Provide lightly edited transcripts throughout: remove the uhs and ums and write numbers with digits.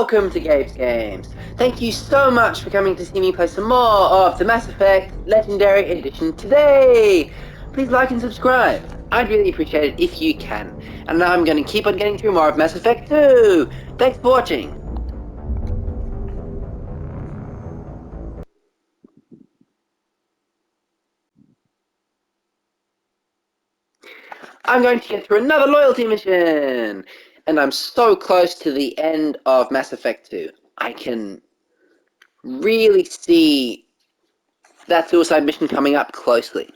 welcome to Gabe's Games. Thank you so much for coming to see me play some more of the Mass Effect Legendary Edition today. Please like and subscribe. I'd really appreciate it if you can. And now I'm going to keep on getting through more of Mass Effect 2. Thanks for watching. I'm going to get through another loyalty mission. And I'm so close to the end of Mass Effect 2. I can really see that suicide mission coming up closely.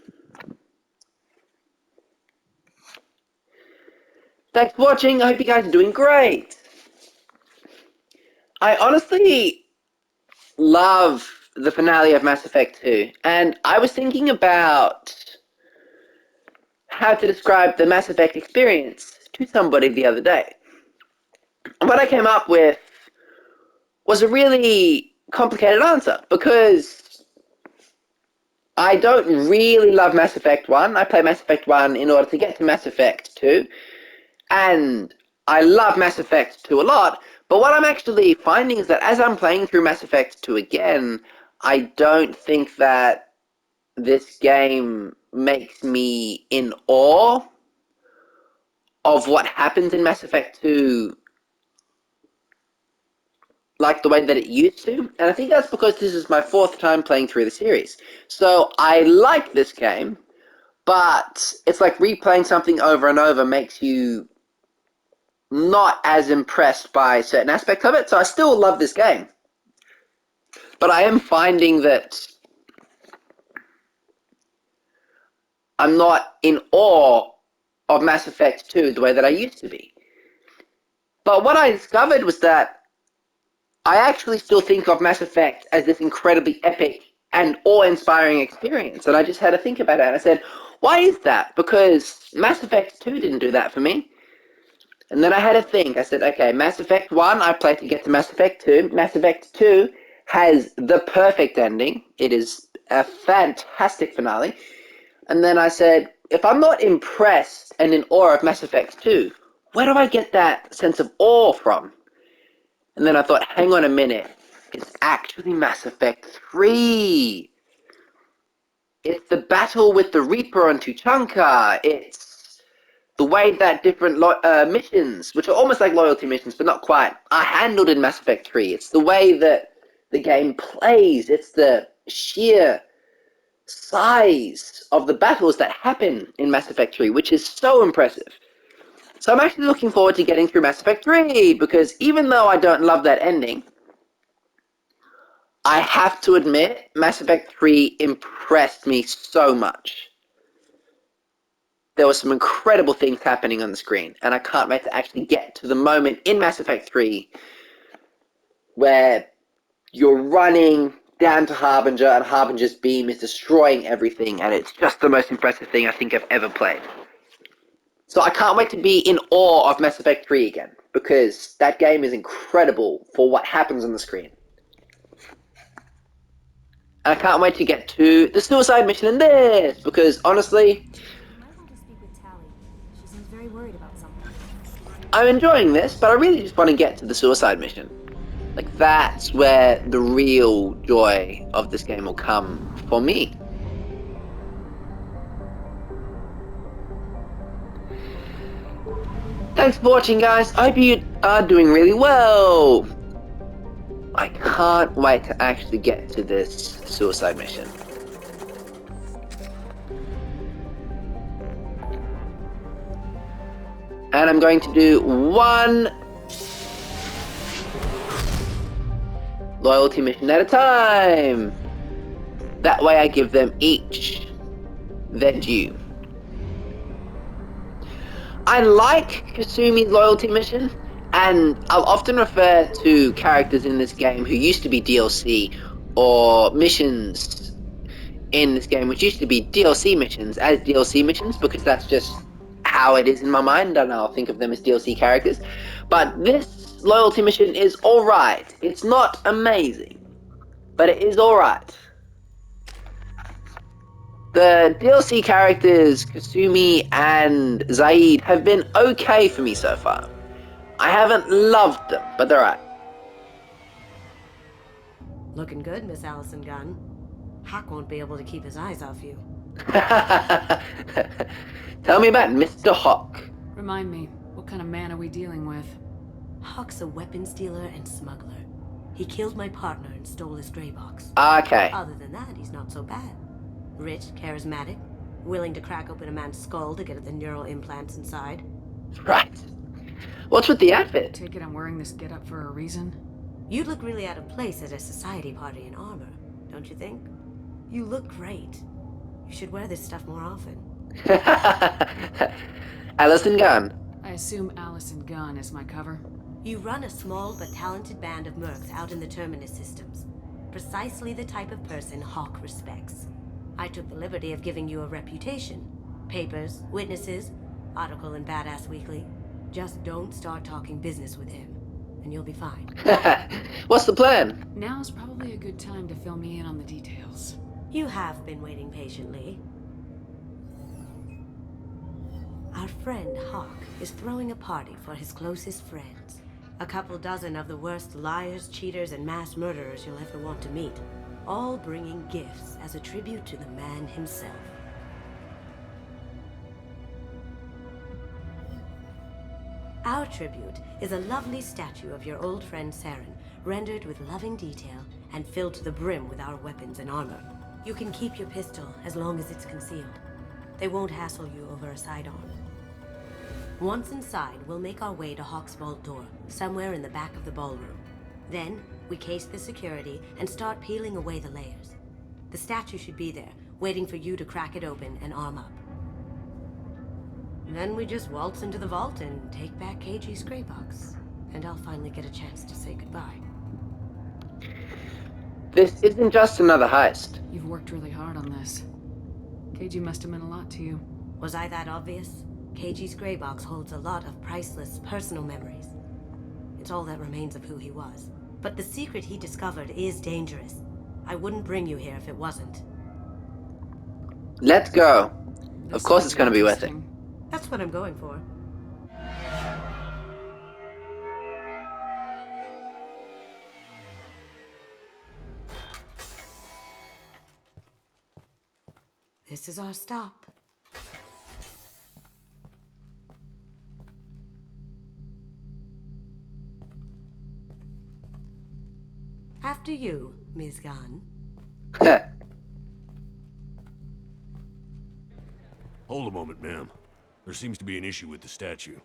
Thanks for watching. I hope you guys are doing great. I honestly love the finale of Mass Effect 2, and I was thinking about how to describe the Mass Effect experience to somebody the other day. What I came up with was a really complicated answer, because I don't really love Mass Effect 1. I play Mass Effect 1 in order to get to Mass Effect 2, and I love Mass Effect 2 a lot, but what I'm actually finding is that as I'm playing through Mass Effect 2 again, I don't think that this game makes me in awe of what happens in Mass Effect 2 like the way that it used to, and I think that's because this is my fourth time playing through the series. So I like this game, but it's like replaying something over and over makes you not as impressed by certain aspects of it, so I still love this game. But I am finding that I'm not in awe of Mass Effect 2 the way that I used to be. But what I discovered was that I actually still think of Mass Effect as this incredibly epic and awe-inspiring experience, and I just had to think about it, and I said, why is that? Because Mass Effect 2 didn't do that for me. And then I had to think. I said, okay, Mass Effect 1, I played to get to Mass Effect 2. Mass Effect 2 has the perfect ending. It is a fantastic finale. And then I said, if I'm not impressed and in awe of Mass Effect 2, where do I get that sense of awe from? And then I thought, hang on a minute. It's actually Mass Effect 3. It's the battle with the Reaper on Tuchanka. It's the way that different missions, which are almost like loyalty missions, but not quite, are handled in Mass Effect 3. It's the way that the game plays. It's the sheer size of the battles that happen in Mass Effect 3, which is so impressive. So I'm actually looking forward to getting through Mass Effect 3, because even though I don't love that ending, I have to admit, Mass Effect 3 impressed me so much. There were some incredible things happening on the screen, and I can't wait to actually get to the moment in Mass Effect 3 where you're running down to Harbinger, and Harbinger's beam is destroying everything, and it's just the most impressive thing I think I've ever played. So I can't wait to be in awe of Mass Effect 3 again, because that game is incredible for what happens on the screen. And I can't wait to get to the suicide mission in this, because honestly, You might want to speak with Tally. She seems very worried about something. I'm enjoying this, but I really just want to get to the suicide mission. Like, that's where the real joy of this game will come for me. Thanks for watching, guys. I hope you are doing really well. I can't wait to actually get to this suicide mission. And I'm going to do one loyalty mission at a time. That way I give them each their due. I like Kasumi's loyalty mission, and I'll often refer to characters in this game who used to be DLC, or missions in this game which used to be DLC missions, as DLC missions, because that's just how it is in my mind, and I'll think of them as DLC characters. But this loyalty mission is alright. It's not amazing, but it is alright. The DLC characters, Kasumi and Zaid, have been okay for me so far. I haven't loved them, but they're alright. Looking good, Miss Allison Gunn. Hawk won't be able to keep his eyes off you. Tell me about Mr. Hawk. Remind me, what kind of man are we dealing with? Hawk's a weapons dealer and smuggler. He killed my partner and stole his gray box. Okay. Other than that, he's not so bad. Rich, charismatic, willing to crack open a man's skull to get at the neural implants inside. Right. What's with the outfit? Take it I'm wearing this getup for a reason? You'd look really out of place at a society party in armor, don't you think? You look great. You should wear this stuff more often. Allison Gunn. I assume Allison Gunn is my cover? You run a small but talented band of mercs out in the Terminus systems. Precisely the type of person Hawk respects. I took the liberty of giving you a reputation. Papers, witnesses, article in Badass Weekly. Just don't start talking business with him, and you'll be fine. What's the plan? Now's probably a good time to fill me in on the details. You have been waiting patiently. Our friend Hawk is throwing a party for his closest friends. A couple dozen of the worst liars, cheaters, and mass murderers you'll ever want to meet. All bringing gifts as a tribute to the man himself. Our tribute is a lovely statue of your old friend Saren, rendered with loving detail and filled to the brim with our weapons and armor. You can keep your pistol as long as it's concealed. They won't hassle you over a sidearm. Once inside, we'll make our way to Hawk's vault door, somewhere in the back of the ballroom. Then, we case the security and start peeling away the layers. The statue should be there, waiting for you to crack it open and arm up. Then we just waltz into the vault and take back KG's gray box. And I'll finally get a chance to say goodbye. This isn't just another heist. You've worked really hard on this. KG must have meant a lot to you. Was I that obvious? KG's gray box holds a lot of priceless personal memories. It's all that remains of who he was. But the secret he discovered is dangerous. I wouldn't bring you here if it wasn't. Let's go. This Of course it's sounds going to be worth it. interesting. That's what I'm going for. This is our stop. After you, Ms. Gunn. Hold a moment, ma'am. There seems to be an issue with the statue.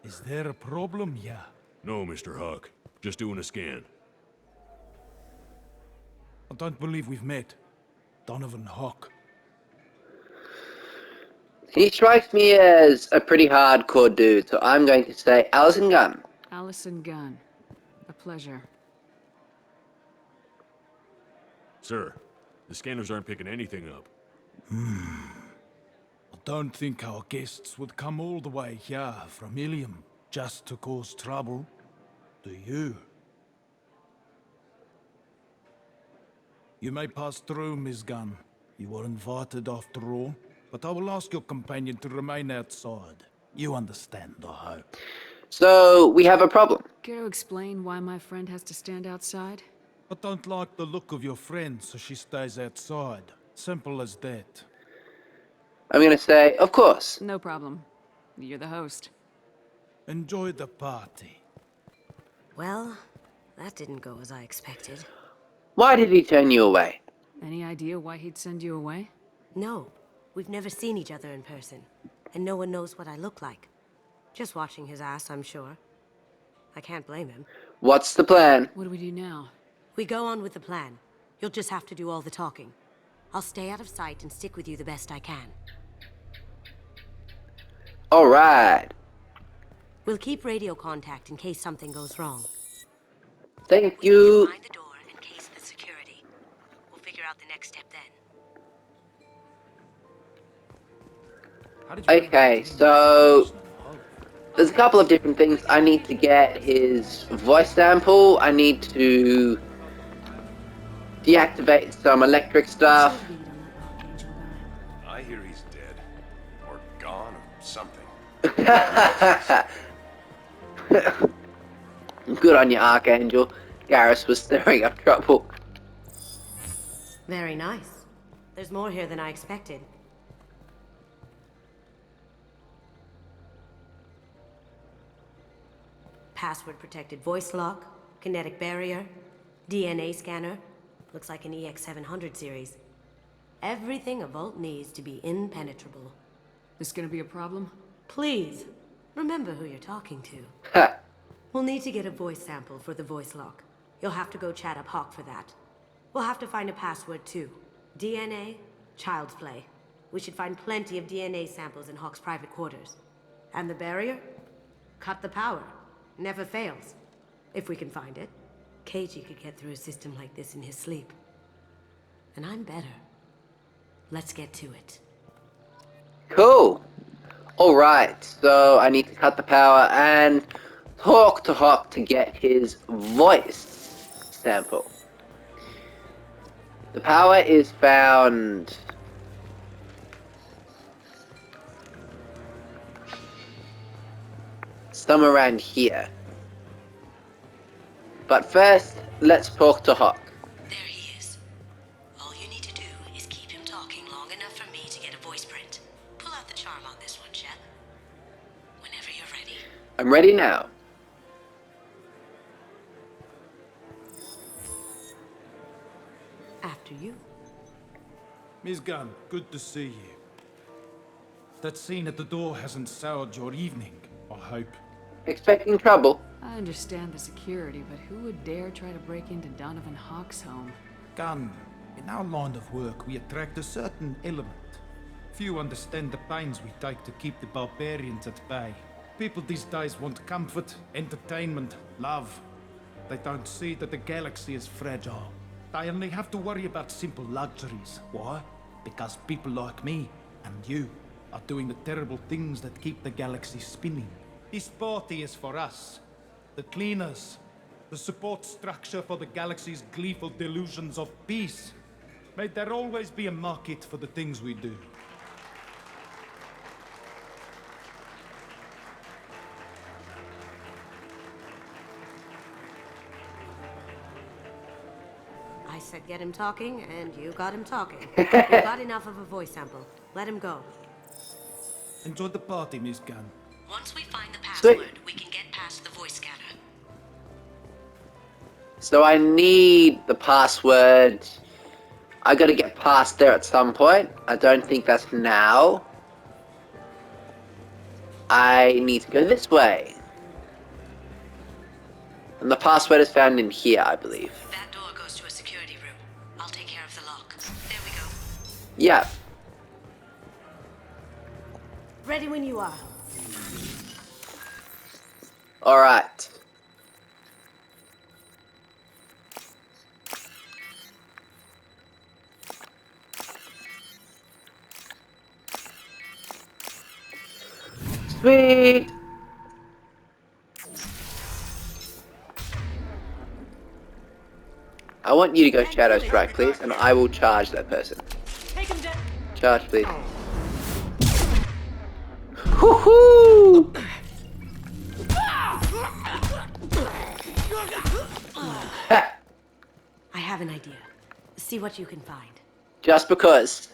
Is there a problem, yeah? No, Mr. Hawk. Just doing a scan. I don't believe we've met. Donovan Hawk. He strikes me as a pretty hardcore dude, so I'm going to say Allison Gunn. Allison Gunn. A pleasure. Sir, the scanners aren't picking anything up. I don't think our guests would come all the way here from Ilium just to cause trouble. Do you? You may pass through, Miss Gunn. You were invited after all, but I will ask your companion to remain outside. You understand, I hope. So, we have a problem. Care to explain why my friend has to stand outside? I don't like the look of your friend, so she stays outside. Simple as that. I'm going to say, of course. No problem. You're the host. Enjoy the party. Well, that didn't go as I expected. Why did he turn you away? Any idea why he'd send you away? No, we've never seen each other in person, and no one knows what I look like. Just watching his ass, I'm sure. I can't blame him. What's the plan? What do we do now? We go on with the plan. You'll just have to do all the talking. I'll stay out of sight and stick with you the best I can. Alright. We'll keep radio contact in case something goes wrong. Thank you. Find the door and case the security. We'll figure out the next step then. Okay, so there's a couple of different things. I need to get his voice sample. I need to deactivate some electric stuff. I hear he's dead. Or gone, or something. Good on you, Archangel. Garrus was stirring up trouble. Very nice. There's more here than I expected. Password-protected voice lock, kinetic barrier, DNA scanner. Looks like an EX700 series. Everything a vault needs to be impenetrable. This gonna be a problem? Please, remember who you're talking to. Ha! We'll need to get a voice sample for the voice lock. You'll have to go chat up Hawk for that. We'll have to find a password too. DNA, child's play. We should find plenty of DNA samples in Hawk's private quarters. And the barrier? Cut the power. Never fails. If we can find it. Keiji could get through a system like this in his sleep. And I'm better. Let's get to it. Cool. Alright, so I need to cut the power and talk to Hawk to get his voice sample. The power is found somewhere around here. But first, let's talk to Hawk. There he is. All you need to do is keep him talking long enough for me to get a voice print. Pull out the charm on this one, Shep. Whenever you're ready. I'm ready now. After you. Miss Gunn, good to see you. That scene at the door hasn't soured your evening, I hope. Expecting trouble? I understand the security, but who would dare try to break into Donovan Hawk's home? Gunn, in our line of work, we attract a certain element. Few understand the pains we take to keep the barbarians at bay. People these days want comfort, entertainment, love. They don't see that the galaxy is fragile. They only have to worry about simple luxuries. Why? Because people like me and you are doing the terrible things that keep the galaxy spinning. This party is for us, the cleaners, the support structure for the galaxy's gleeful delusions of peace. May there always be a market for the things we do. I said get him talking, and you got him talking. You got enough of a voice sample. Let him go. Enjoy the party, Miss Gunn. Once we find the Sweet. password, we can get past the voice scanner. So I need the password. I gotta get past there at some point. I don't think that's now. I need to go this way. And the password is found in here, I believe. That door goes to a security room. I'll take care of the lock. There we go. Yeah. Ready when you are. Alright. Sweet. I want you to go Shadow Strike, please, and I will charge that person. Take him down. Charge, please. Woohoo! Ha! I have an idea. See what you can find. Just because.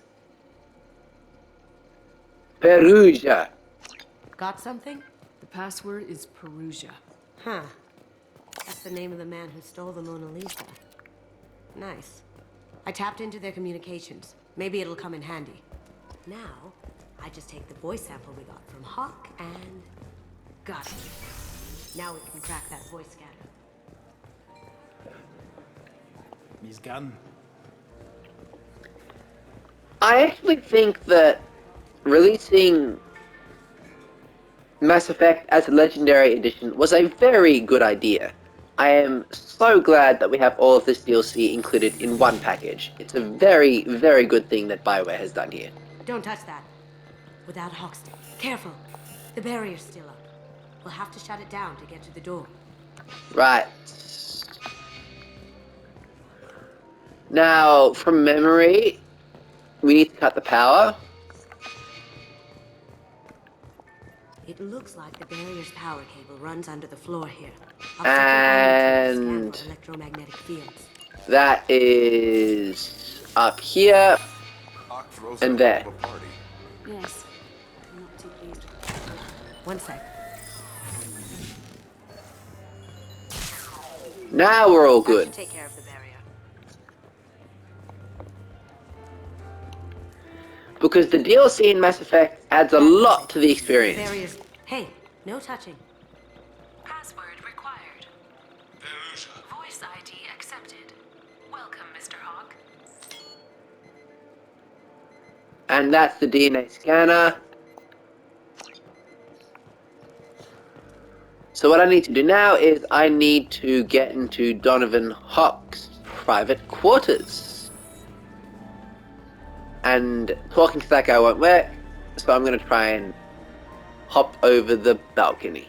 Perugia. Got something? The password is Perugia. Huh. That's the name of the man who stole the Mona Lisa. Nice. I tapped into their communications. Maybe it'll come in handy. Now, I just take the voice sample we got from Hawk and... got it. Now we can crack that voice scanner. Miss Gunn. I actually think that releasing Mass Effect as a Legendary Edition was a very good idea. I am so glad that we have all of this DLC included in one package. It's a very, very good thing that BioWare has done here. Don't touch that. Without Hawk's... Careful. The barrier's still up. We'll have to shut it down to get to the door. Right. Now, from memory, we need to cut the power. It looks like the barrier's power cable runs under the floor here. And Scan for electromagnetic fields. that is up here Doc throws and a hell there. of a party. Yes. I'm not too pleased with that. One sec. Now we're all That good. should take care of the barrier. Because the DLC in Mass Effect adds a lot to the experience. Barriers. Hey, no touching. Password required. Voice ID accepted. Welcome, Mr. Hawk. And that's the DNA scanner. So what I need to do now is I need to get into Donovan Hawk's private quarters. And talking to that guy won't work, so I'm going to try and hop over the balcony.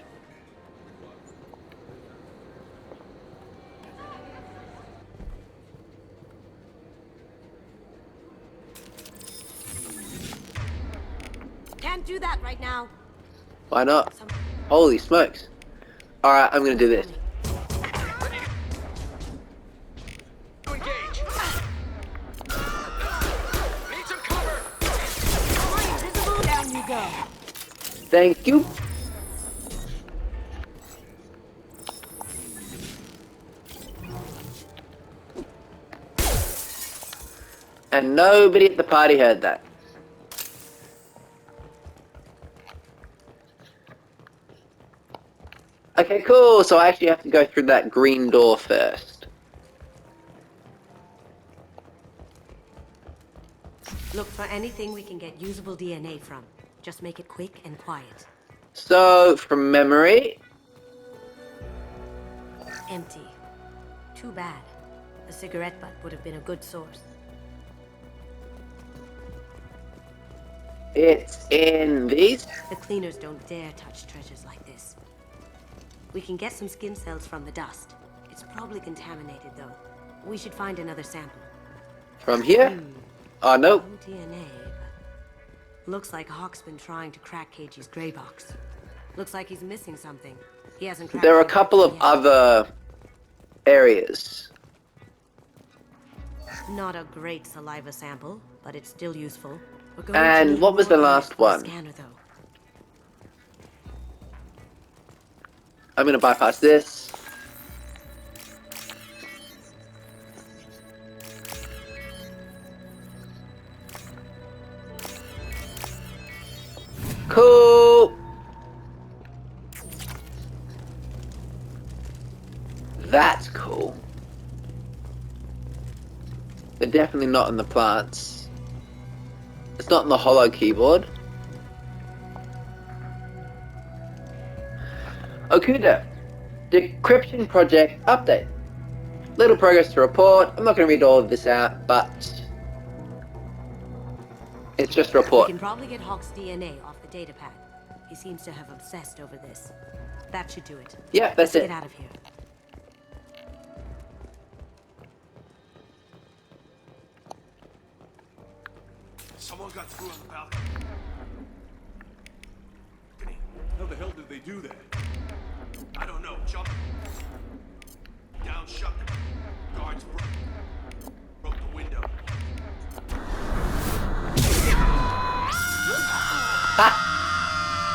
Can't do that right now. Why not? Holy smokes. Alright, I'm going to do this. Engage. Need some cover. Down you go. Thank you. And nobody at the party heard that. Okay, cool. So I actually have to go through that green door first. Look for anything we can get usable DNA from. Just make it quick and quiet. So, from memory, Empty. Too bad. A cigarette butt would have been a good source. it's in these. The cleaners don't dare touch treasures like this. We can get some skin cells from the dust. It's probably contaminated, though. We should find another sample. From here? Oh, no. No DNA, but looks like Hawk's been trying to crack Keiji's gray box. Looks like he's missing something. He hasn't cracked There are a it couple of yet. other areas. Not a great saliva sample, but it's still useful. We're going to And need what was more the eyes last for the one? Scanner, though. I'm going to bypass this. Cool. That's cool. They're definitely not in the plants. It's not in the hollow keyboard. Okuda. Decryption project update. Little progress to report. I'm not going to read all of this out, but it's just a We report. can probably get Hawk's DNA off the datapad. He seems to have obsessed over this. That should do it. Yeah, that's Let's it. get out of here. Someone got through on the balcony. How the hell did they do that? I don't know. Jump. Down, shut them. Guards broke the window.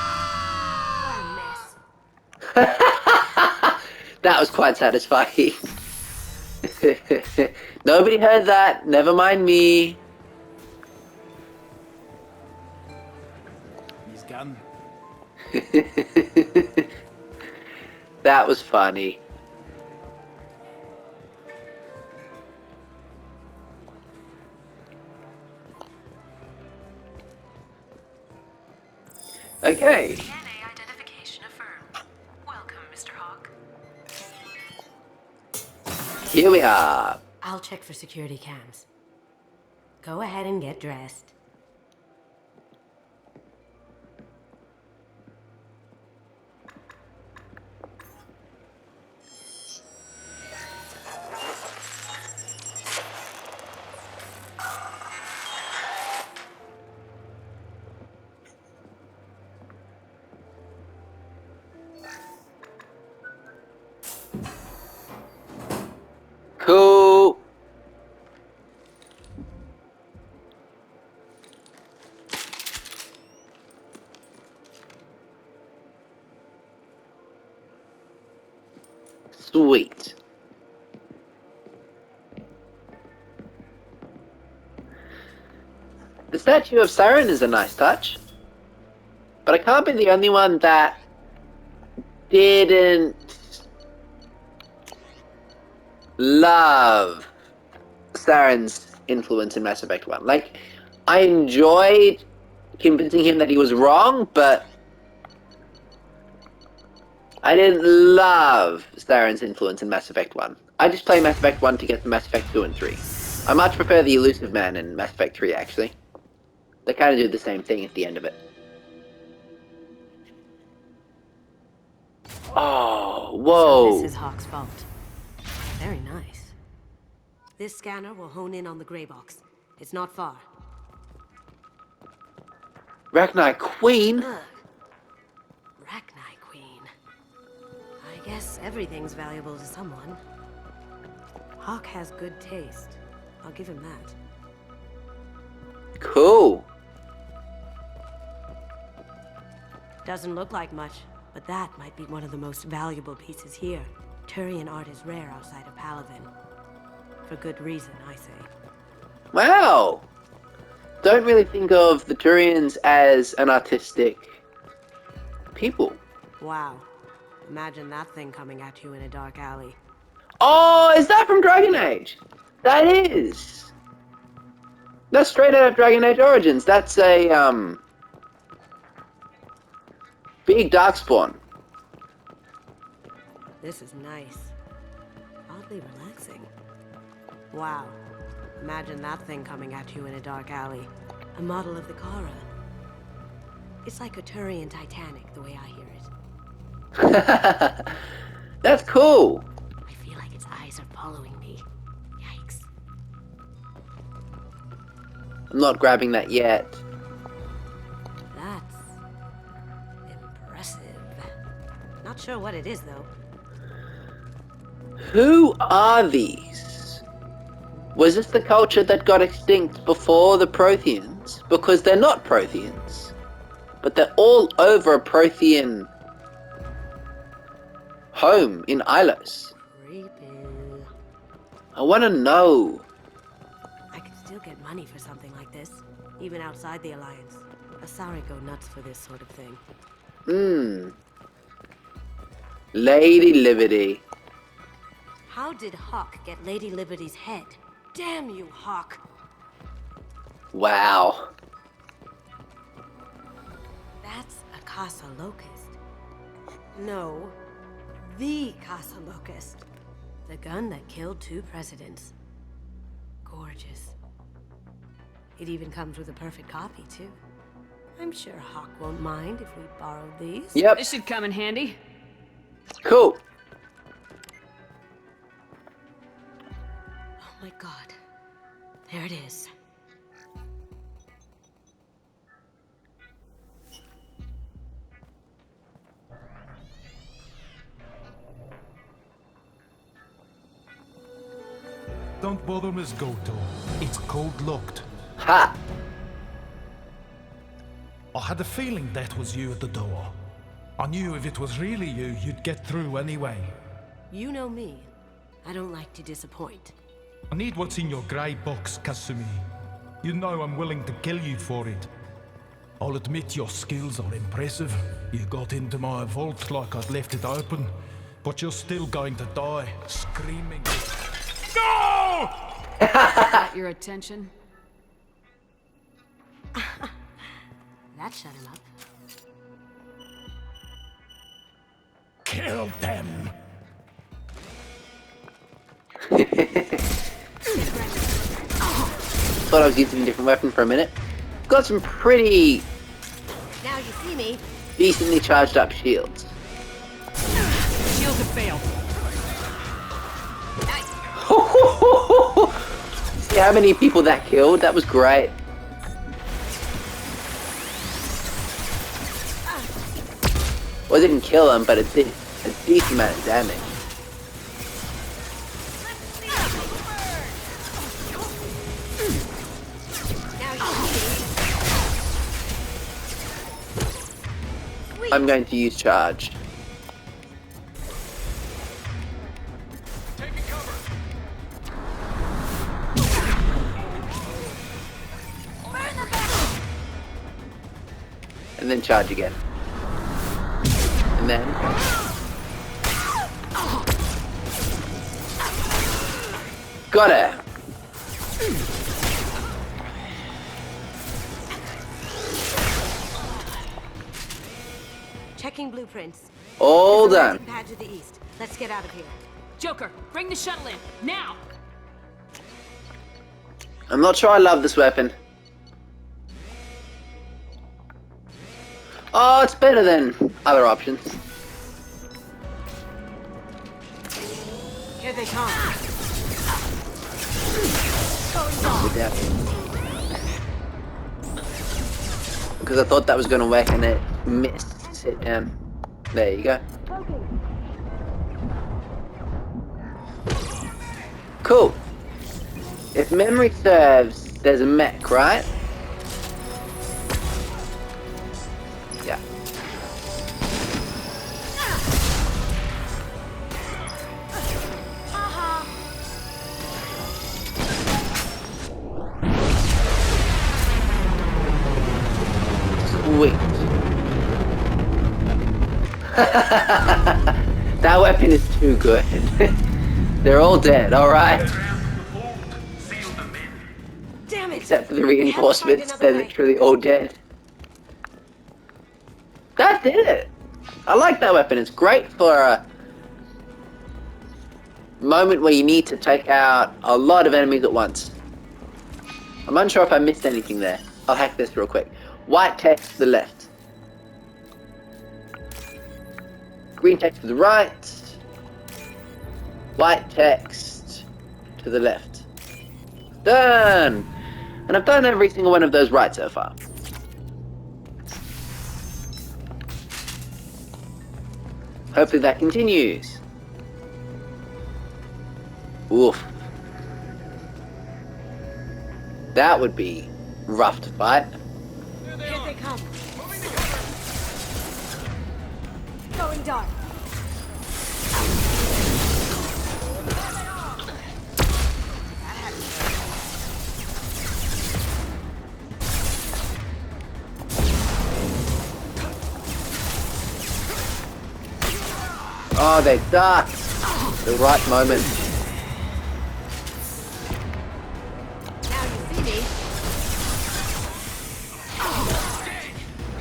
What a mess. That was quite satisfying. Nobody heard that. Never mind me. He's gone. That was funny. Okay. DNA identification affirmed. Welcome, Mr. Hawk. Here we are. I'll check for security cams. Go ahead and get dressed. Sweet. The statue of Siren is a nice touch. But I can't be the only one that didn't love Siren's influence in Mass Effect 1. Like, I enjoyed convincing him that he was wrong, but I didn't love Siren's influence in Mass Effect 1. I just play Mass Effect 1 to get to Mass Effect 2 and 3. I much prefer the Elusive Man in Mass Effect 3, actually. They kind of do the same thing at the end of it. Oh, whoa. So this is Hawk's vault. Very nice. This scanner will hone in on the gray box. It's not far. Ragnar Queen? Ugh. Ragnar Queen. I guess everything's valuable to someone. Hawk has good taste. I'll give him that. Cool. Doesn't look like much, but that might be one of the most valuable pieces here. Turian art is rare outside of Paladin. For good reason, I say. Wow. Don't really think of the Turians as an artistic people. Wow. Imagine that thing coming at you in a dark alley. Oh, is that from Dragon Age? That is. That's straight out of Dragon Age Origins. That's a, big darkspawn. This is nice. Oddly relaxing. Wow. Imagine that thing coming at you in a dark alley. A model of the Kara. It's like a Turian Titanic, the way I hear it. That's cool. I feel like its eyes are following me. Yikes. I'm not grabbing that yet. That's impressive. Not sure what it is, though. Who are these? Was this the culture that got extinct before the Protheans? Because they're not Protheans. But they're all over a Prothean home in Ilos. Creepy. I want to know. I could still get money for something like this, even outside the Alliance. Asari go nuts for this sort of thing. Lady Liberty. How did Hawk get Lady Liberty's head? Damn you, Hawk! Wow. That's a Casa Locust. No, the Casa Locust. The gun that killed 2 presidents. Gorgeous. It even comes with a perfect copy, too. I'm sure Hawk won't mind if we borrow these. Yep. This should come in handy. Cool. Oh my god. There it is. Don't bother, Miss Goto. It's code locked. Ha! I had a feeling that was you at the door. I knew if it was really you, you'd get through anyway. You know me. I don't like to disappoint. I need what's in your grey box, Kasumi. You know I'm willing to kill you for it. I'll admit your skills are impressive. You got into my vault like I'd left it open, but you're still going to die, screaming. No! Got your attention? That shut him up. Kill them! Thought I was using a different weapon for a minute. Got some pretty Now you see me. decently charged up shields. Shields have failed. See how many people that killed? That was great. Well, it didn't kill him, but it did a decent amount of damage. I'm going to use charged. And then charge again. And then... Got it! Checking blueprints. All There's a done. landing pad to the east. Let's get out of here. Joker, bring the shuttle in, now! I'm not sure I love this weapon. Oh, it's better than other options. Here they come. Yeah. Because I thought that was going to work and it missed. Sit down. There you go. Cool. If memory serves, there's a mech, right? Yeah. Sweet. That weapon is too good. They're all dead, alright? Damn it! Except for the We have to reinforcements, find they're another way. literally all dead. That did it! I like that weapon, it's great for a moment where you need to take out a lot of enemies at once. I'm unsure if I missed anything there. I'll hack this real quick. White text to the left. Green text to the right. White text to the left. Done! And I've done every single one of those right so far. Hopefully that continues. Oof. That would be rough to fight. Here they come. Going dark. Oh, they ducked. The right moment. Now you see me.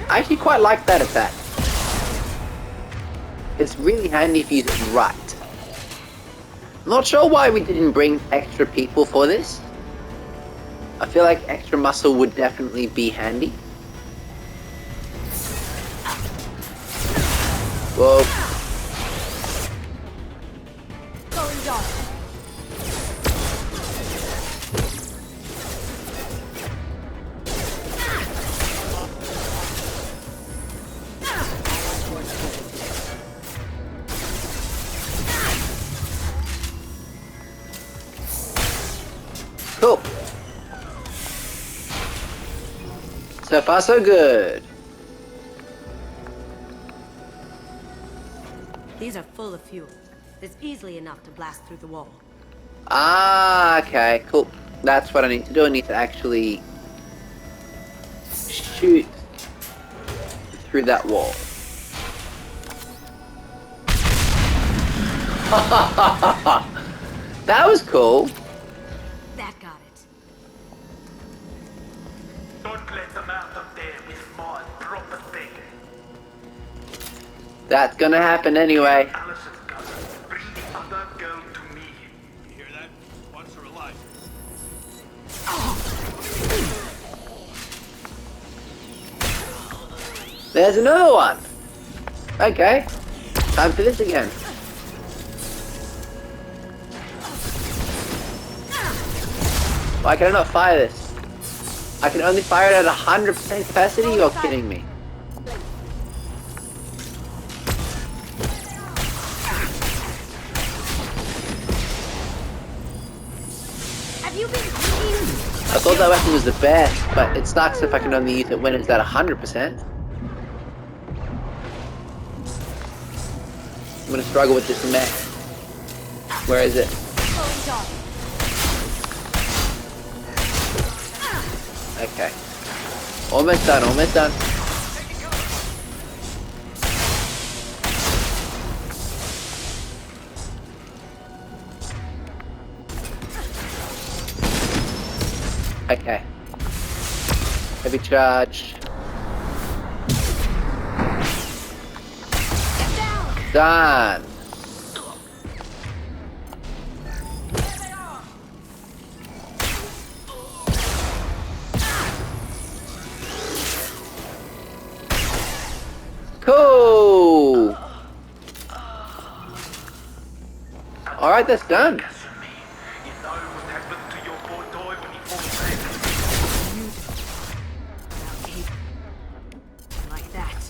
I actually quite like that attack. It's really handy if you use it right. I'm not sure why we didn't bring extra people for this. I feel like extra muscle would definitely be handy. Whoa. Going dark. Cool. So far so good. These are full of fuel. It's easily enough to blast through the wall. Ah, okay, cool. That's what I need to do. I need to actually shoot through that wall. That was cool. That got it. Don't let them out of there with more property. That's gonna happen anyway. Allison's cousin, bring the other girl to me. You hear that? Once her alive. There's another one. Okay. Time for this again. Why can I not fire this? I can only fire it at 100% capacity? You're kidding me. Have you been clean? I thought that weapon was the best, but it sucks if I can only use it when it's at 100%. I'm gonna struggle with this mech. Where is it? Going dark. Okay. Almost done, almost done. Okay. Heavy charge. Done. Cool. All right, that's done. Kasumi, you know what happened to your poor toy when he fought back? Like that.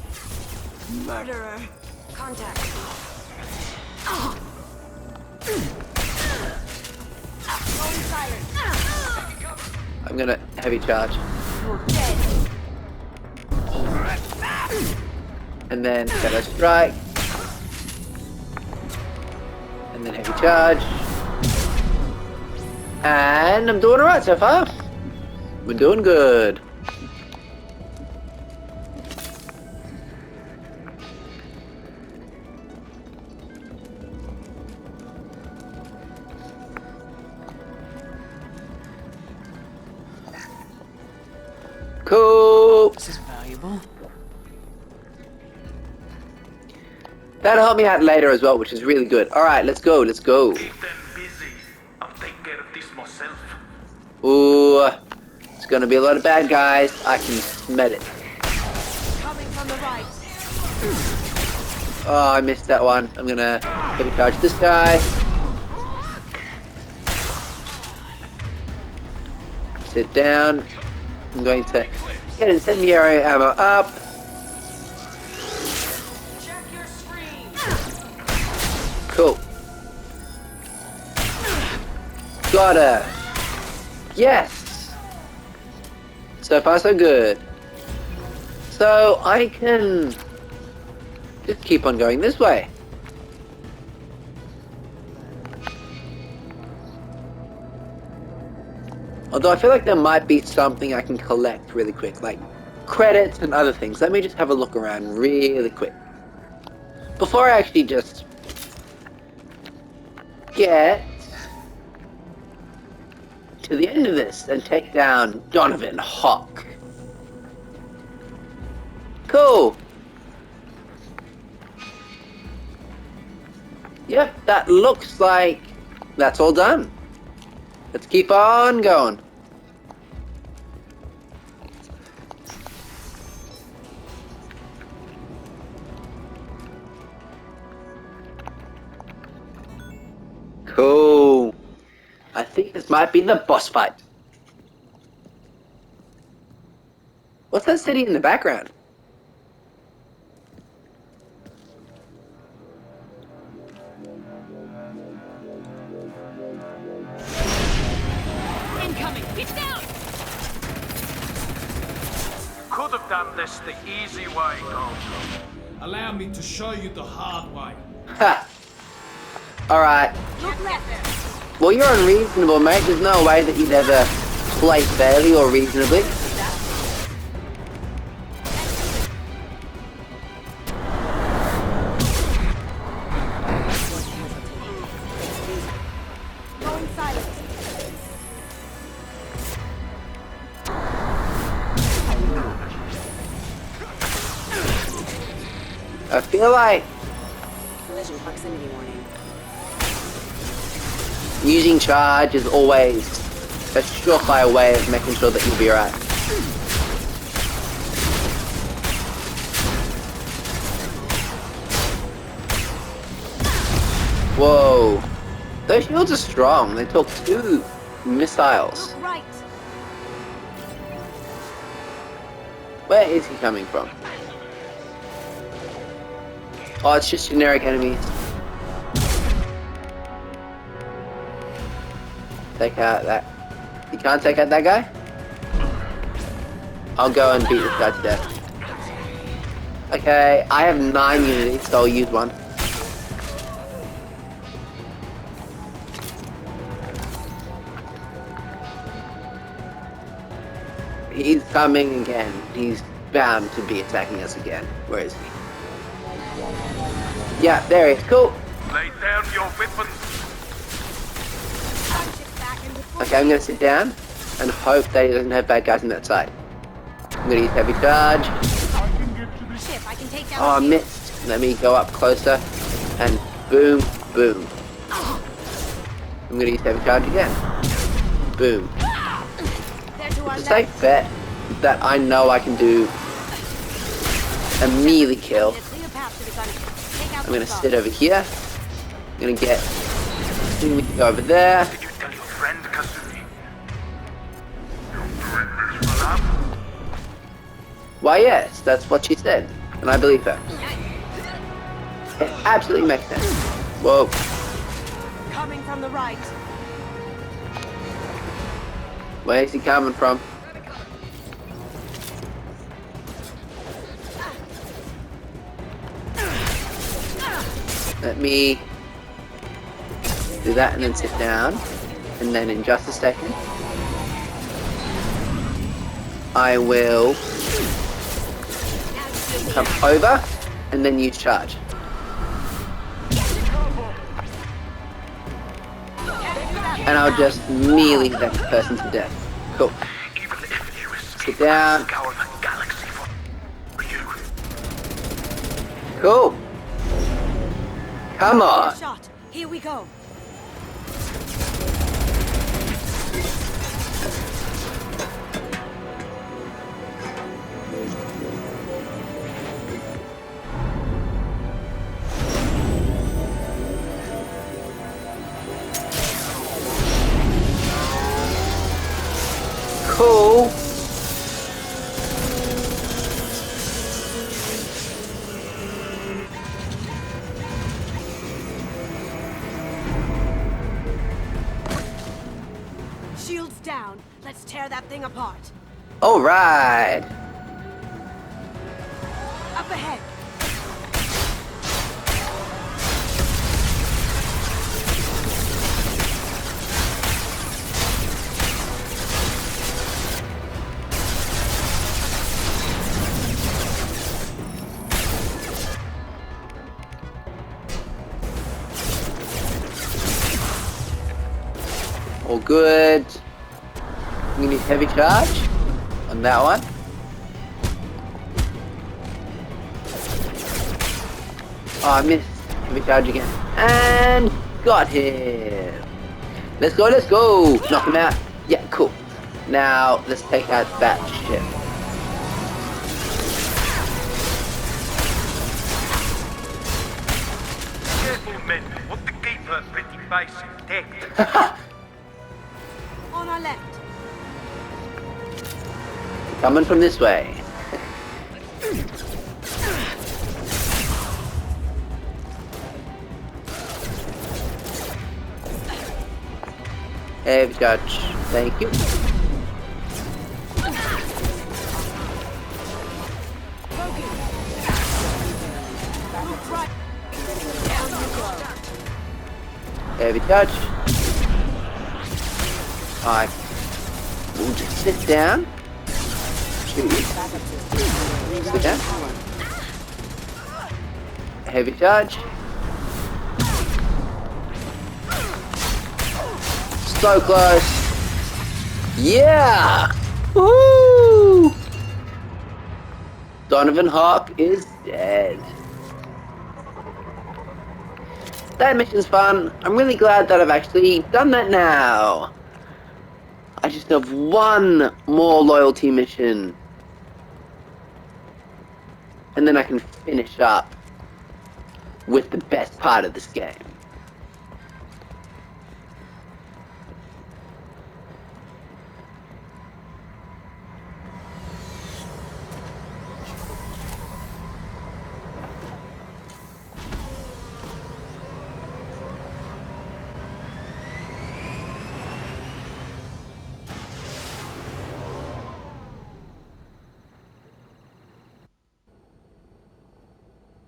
Murderer. Contact. Going silent. I'm gonna heavy charge. You're dead. And then shadow strike. And then heavy charge. And I'm doing alright so far. We're doing good. Cool. This is valuable. That'll help me out later as well, which is really good. Alright, let's go, let's go. Keep them busy. I'll take care of this myself. Ooh, it's gonna be a lot of bad guys. I can smell it. Coming from the right. Oh, I missed that one. I'm gonna heavy charge this guy. Sit down. I'm going to get incendiary ammo up. Check your screen. Cool. Got her. Yes. So far so good. So I can just keep on going this way. Although I feel like there might be something I can collect really quick, like credits and other things. Let me just have a look around really quick. Before I actually just get to the end of this and take down Donovan Hawk. Cool. Yep, that looks like that's all done. Let's keep on going. Cool. I think this might be the boss fight. What's that city in the background? Incoming. Get down. Could have done this the easy way, Gold. Allow me to show you the hard way. Ha! Alright. Look left. Well, you're unreasonable, mate. There's no way that you'd ever play fairly or reasonably. Going silent. I feel like Collision proximity warning. using charge is always a surefire way of making sure that you'll be alright. Whoa. Those shields are strong. They took 2 missiles. Look right. Where is he coming from? Oh, it's just generic enemies. Take out that. You can't take out that guy? I'll go and beat this guy to death. Okay, I have 9 units, so I'll use one. He's coming again. He's bound to be attacking us again. Where is he? Yeah, there he is. Cool. Lay down your weapons. Okay, I'm gonna sit down. and hope that he doesn't have bad guys on that side. I'm gonna use heavy charge. Ship, I can take down Oh, I the shield. missed. Let me go up closer, and boom, boom. I'm gonna use heavy charge again. Boom. They're to our It's a left. safe bet that I know I can do a melee kill. Clear path to the gun. Take out I'm gonna the sit over here. I'm gonna get Kasumi over there. Did you tell your friend, Kasumi? Your friend is Malab? Why, yes, that's what she said, and I believe her. It absolutely makes sense. Whoa. Coming from the right. Where is he coming from? Let me do that and then sit down. And then in just a second, I will come over and then use charge. And I'll just melee that person to death. Cool. Even if you escape, Sit down. scour the galaxy for you. Cool. Come on. Shot. Here we go. Cool. Shields down. Let's tear that thing apart. All right. Up ahead. All good. I'm gonna use heavy charge on that one. Oh, I missed. Heavy charge again. And got him. Let's go, let's go. Knock him out. Yeah, cool. Now, let's take out that ship. Careful, men. Want to keep her pretty face intact. On our left. Coming from this way. Heavy charge. Thank you. Heavy charge. I will just sit down. Shoot. Sit down. Heavy charge. So close. Yeah! Woo! Donovan Hawk is dead. That mission's fun. I'm really glad that I've actually done that now. I just have one more loyalty mission. And then I can finish up with the best part of this game.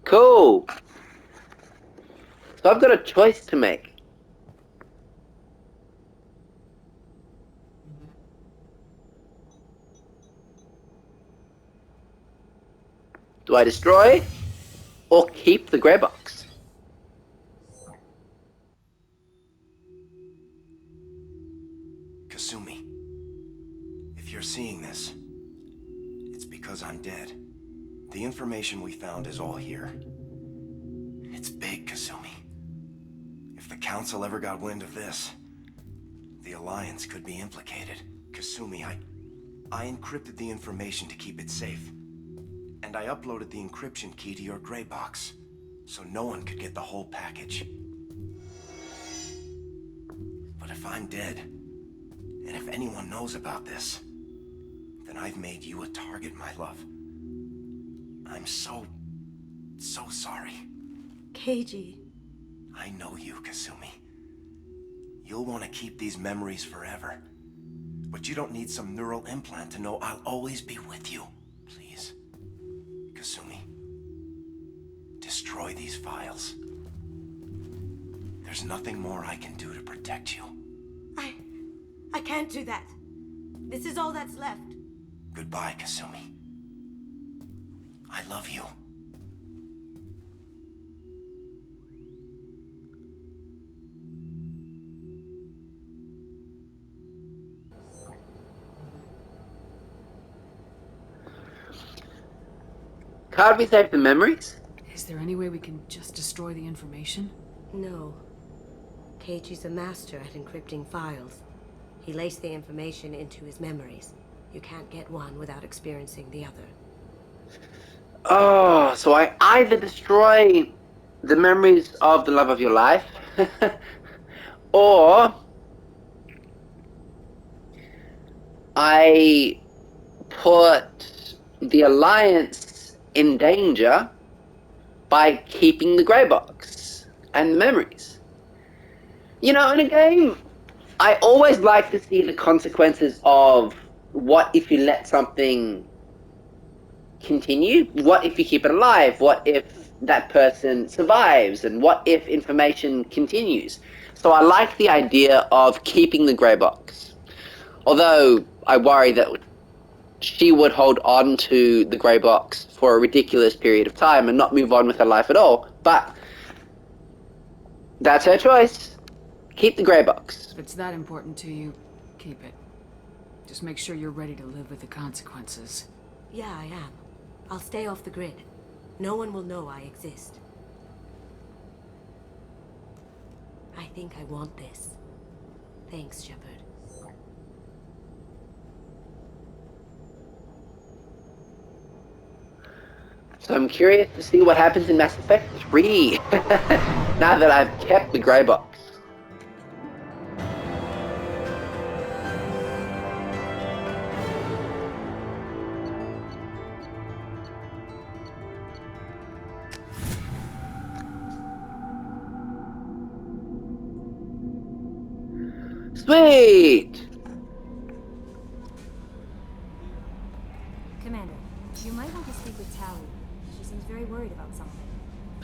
Cool. So I've got a choice to make. Do I destroy or keep the grey box? Kasumi, The information we found is all here. It's big, Kasumi. If the Council ever got wind of this, the Alliance could be implicated. Kasumi, I encrypted the information to keep it safe. And I uploaded the encryption key to your gray box, so no one could get the whole package. But if I'm dead, and if anyone knows about this, then I've made you a target, my love. I'm so sorry. Keiji. I know you, Kasumi. You'll want to keep these memories forever. But you don't need some neural implant to know I'll always be with you. Please, Kasumi, destroy these files. There's nothing more I can do to protect you. I can't do that. This is all that's left. Goodbye, Kasumi. I love you. Can't we save the memories? Is there any way we can just destroy the information? No. Keiji's a master at encrypting files. He laced the information into his memories. You can't get one without experiencing the other. Oh, so I either destroy the memories of the love of your life, or I put the Alliance in danger by keeping the grey box and the memories. You know, in a game, I always like to see the consequences of what if you let something continue? What if you keep it alive? What if that person survives? And what if information continues? So I like the idea of keeping the grey box. Although I worry that she would hold on to the grey box for a ridiculous period of time and not move on with her life at all. But that's her choice. Keep the grey box. If it's that important to you, keep it. Just make sure you're ready to live with the consequences. Yeah, I am. I'll stay off the grid. No one will know I exist. I think I want this. Thanks, Shepard. So I'm curious to see what happens in Mass Effect 3 now that I've kept the grey box. Sweet! Commander, you might want to speak with Tally. She seems very worried about something.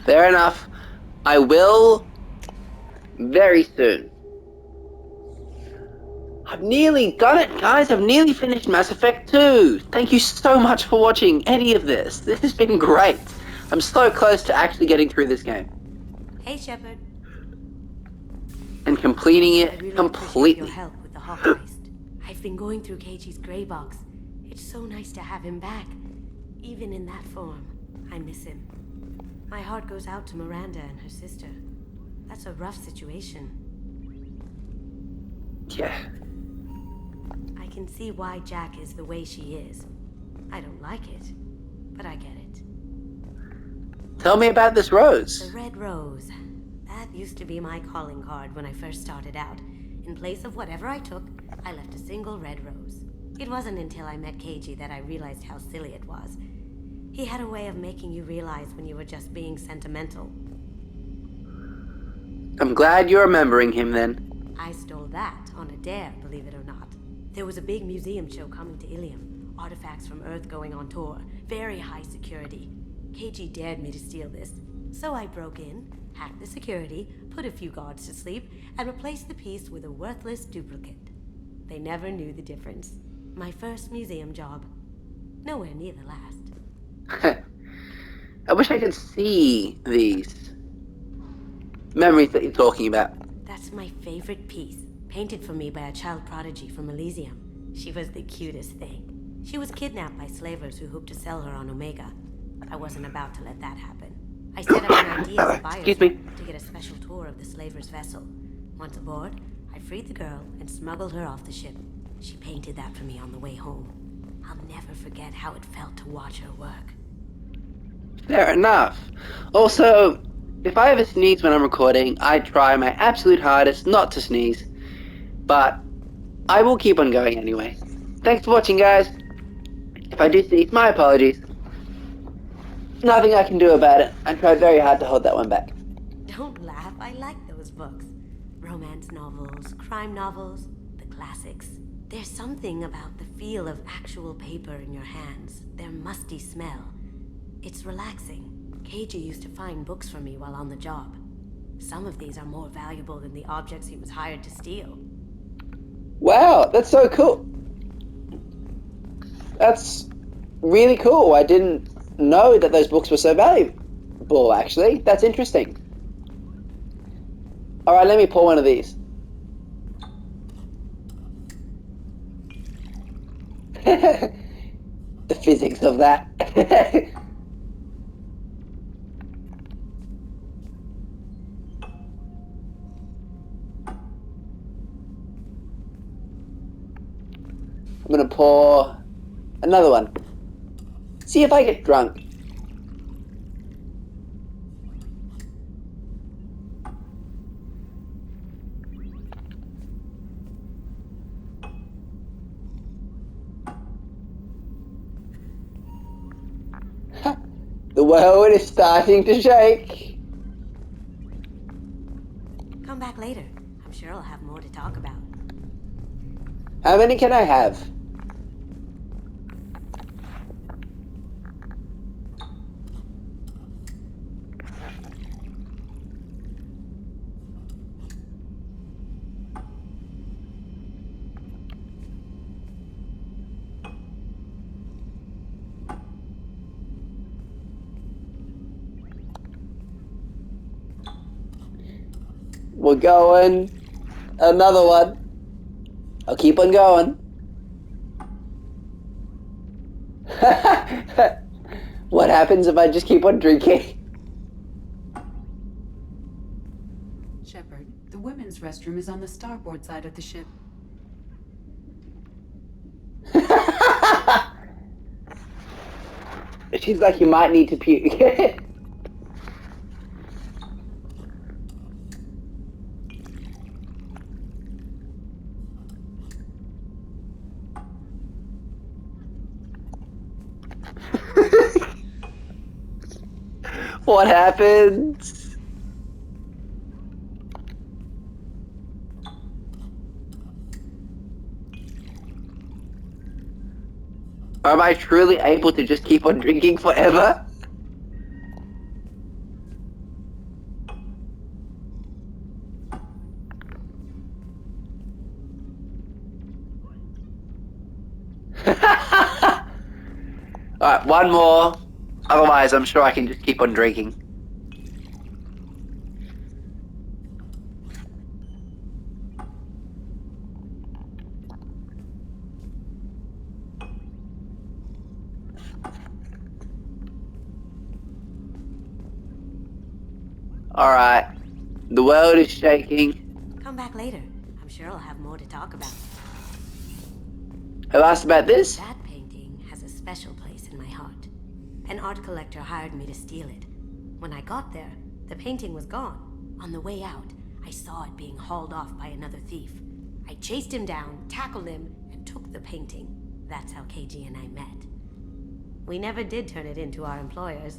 Fair enough. I will very soon. I've nearly done it, guys. I've nearly finished Mass Effect 2. Thank you so much for watching any of this. This has been great. I'm so close to actually getting through this game. Hey, Shepard. And completing I it really appreciate completely. your help with the Hawk heist. I've been going through Keiji's gray box. It's so nice to have him back. Even in that form, I miss him. My heart goes out to Miranda and her sister. That's a rough situation. Yeah. I can see why Jack is the way she is. I don't like it, but I get it. Tell me about this rose. The red rose. That used to be my calling card when I first started out. In place of whatever I took, I left a single red rose. It wasn't until I met Keiji that I realized how silly it was. He had a way of making you realize when you were just being sentimental. I'm glad you're remembering him then. I stole that on a dare, believe it or not. There was a big museum show coming to Ilium. Artifacts from Earth going on tour. Very high security. Keiji dared me to steal this. So I broke in, hacked the security, put a few guards to sleep, and replaced the piece with a worthless duplicate. They never knew the difference. My first museum job. Nowhere near the last. I wish I could see these memories that you're talking about. That's my favorite piece. Painted for me by a child prodigy from Elysium. She was the cutest thing. She was kidnapped by slavers who hoped to sell her on Omega. I wasn't about to let that happen. I set up an idea as a buyer Excuse me. to get a special tour of the slaver's vessel. Once aboard, I freed the girl and smuggled her off the ship. She painted that for me on the way home. I'll never forget how it felt to watch her work. Fair enough. Also, if I ever sneeze when I'm recording, I try my absolute hardest not to sneeze. But I will keep on going anyway. Thanks for watching, guys. If I do sneeze, my apologies. Nothing I can do about it. I tried very hard to hold that one back. Don't laugh, I like those books. Romance novels, crime novels, the classics. There's something about the feel of actual paper in your hands, their musty smell. It's relaxing. Keiji used to find books for me while on the job. Some of these are more valuable than the objects he was hired to steal. Wow, that's so cool. That's really cool. I didn't know that those books were so valuable, actually. That's interesting. Alright, let me pour one of these. The physics of that. I'm gonna pour another one. See if I get drunk. The world is starting to shake. Come back later. I'm sure I'll have more to talk about. How many can I have? We're going. Another one. I'll keep on going. What happens if I just keep on drinking? Shepard, the women's restroom is on the starboard side of the ship. She's like, you might need to puke. What happens? Am I truly able to just keep on drinking forever? Alright, one more. Otherwise, I'm sure I can just keep on drinking. Alright. The world is shaking. Come back later. I'm sure I'll have more to talk about. Who asked about this? That painting has a special place in my heart. An art collector hired me to steal it. When I got there, the painting was gone. On the way out, I saw it being hauled off by another thief. I chased him down, tackled him, and took the painting. That's how Keiji and I met. We never did turn it into our employers.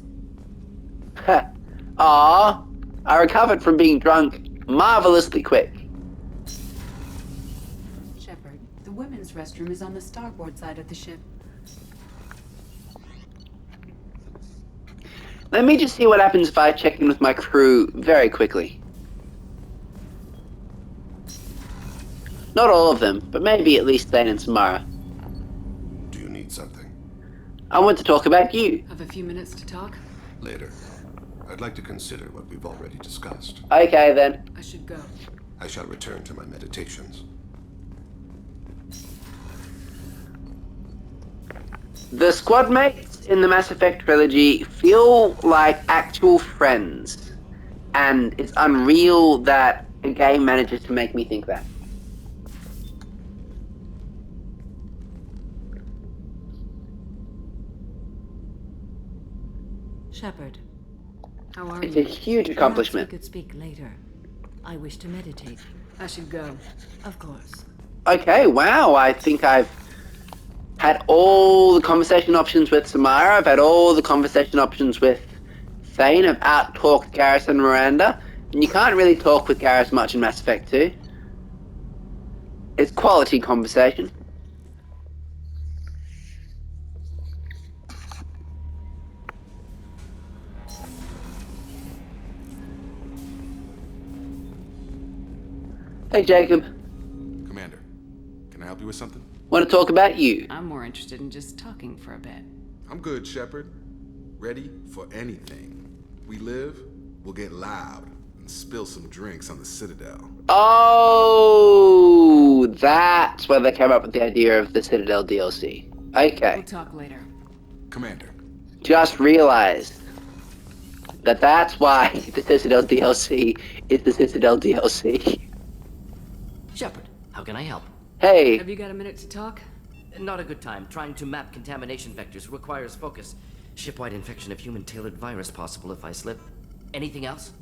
Aww. I recovered from being drunk marvelously quick. Shepard, the women's restroom is on the starboard side of the ship. Let me just see what happens if I check in with my crew very quickly. Not all of them, but maybe at least Thane and Samara. Do you need something? I want to talk about you. Have a few minutes to talk? Later. I'd like to consider what we've already discussed. Okay then. I should go. I shall return to my meditations. The squad mates in the Mass Effect trilogy feel like actual friends, and it's unreal that a game manages to make me think that. Shepard, How are It's you? a huge perhaps we accomplishment. could speak later. I wish to meditate. I should go. Of course. Okay, wow, I think I've had all the conversation options with Samara, I've had all the conversation options with Thane, I've out-talked Garrus and Miranda, and you can't really talk with Garrus much in Mass Effect 2. It's quality conversation. Hey Jacob, Commander, can I help you with something? want to talk about you? I'm more interested in just talking for a bit. I'm good, Shepard. Ready for anything. We live, we'll get loud and spill some drinks on the Citadel. Oh, that's where they came up with the idea of the Citadel DLC. Okay, We'll talk later. Commander, just realized that that's why the Citadel DLC is the Citadel DLC. Shepard, how can I help? Hey, Have you got a minute to talk? Not a good time. Trying to map contamination vectors requires focus. Shipwide infection of human-tailored virus possible if I slip. Anything else?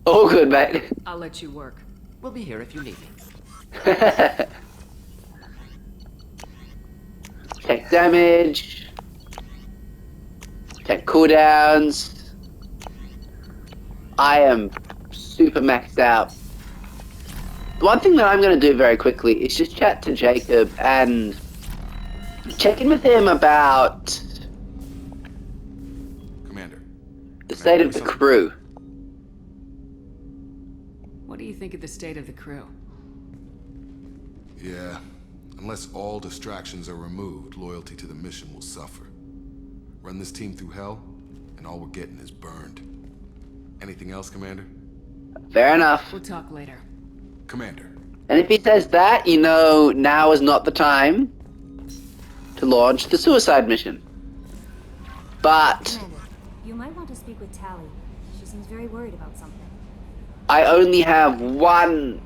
all good, mate. I'll let you work. We'll be here if you need me. Take damage. Take cooldowns. I am super maxed out. The one thing that I'm going to do very quickly is just chat to Jacob and check in with him about Commander. the state of the crew. What do you think of the state of the crew? Yeah, unless all distractions are removed, loyalty to the mission will suffer. Run this team through hell, and all we're getting is burned. Anything else, Commander? Fair enough. We'll talk later. Commander. And if he says that, you know now is not the time to launch the suicide mission. But Commander, you might want to speak with Tally. She seems very worried about something. I only have one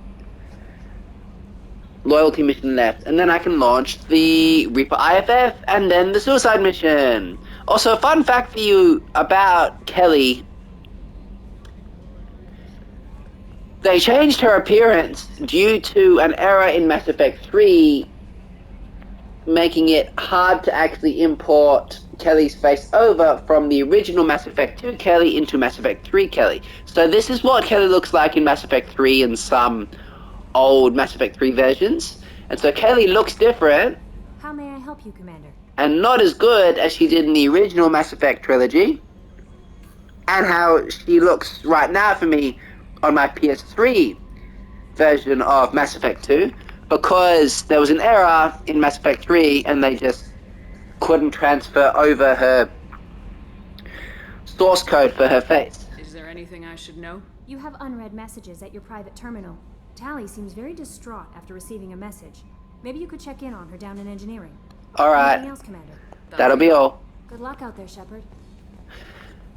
loyalty mission left, and then I can launch the Reaper IFF and then the suicide mission. Also, fun fact for you about Kelly. They changed her appearance due to an error in Mass Effect 3, making it hard to actually import Kelly's face over from the original Mass Effect 2 Kelly into Mass Effect 3 Kelly. So this is what Kelly looks like in Mass Effect 3 and some old Mass Effect 3 versions. And so Kelly looks different How may I help you, Commander? and not as good as she did in the original Mass Effect trilogy, and how she looks right now for me on my PS3 version of Mass Effect 2, because there was an error in Mass Effect 3 and they just couldn't transfer over her source code for her face. Is there anything I should know? You have unread messages at your private terminal. Tally seems very distraught after receiving a message. Maybe you could check in on her down in engineering. Alright, Anything else, Commander? that'll be all. Good luck out there, Shepard.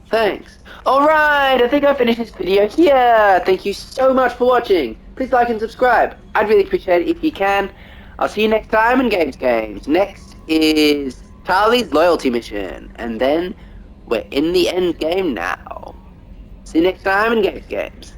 Thanks. Alright, I think I finished this video here. Thank you so much for watching. Please like and subscribe. I'd really appreciate it if you can. I'll see you next time in Games. Next is Tali's loyalty mission, and then we're in the end game now. See you next time in Games.